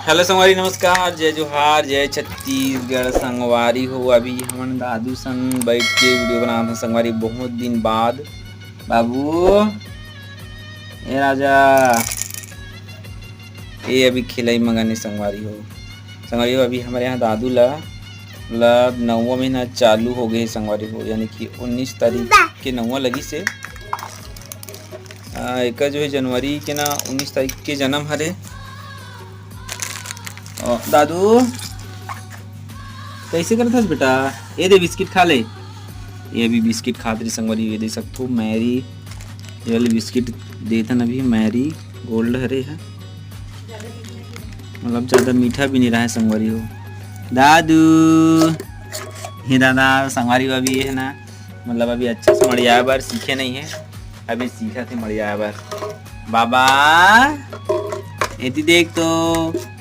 Hello संगवारी, नमस्कार, जय जोहार, जय छत्तीसगढ़। संगवारी हो अभी हमन दादू संग बैठ के वीडियो बनात हन संगवारी, बहुत दिन बाद। बाबू ए राजा ये अभी खिलई मगन संगवारी हो अभी हमारे यहाँ दादू ला मतलब 9वां महीना चालू हो गए संगवारी हो, यानी कि 19 तारीख के 9वां लगी से एक जो है जनवरी के ना 19 तारीख के जन्म हरे। दादू कैसे करत हस बेटा? ये दे बिस्किट खा ले। ये अभी बिस्किट खात रही संगवारी, ये दे सकथो मैरी ये वाली बिस्किट देथन अभी, मैरी गोल्ड हरे है, मतलब ज़्यादा मीठा भी नहीं रहा है संगवारी हो। दादू हे दादा संगवारी हो अभी है ना, मतलब अभी अच्छे से मड़िया बार सीखे नहीं है, अभी सीखा थे मड़िया बार। बाबा एती देख तो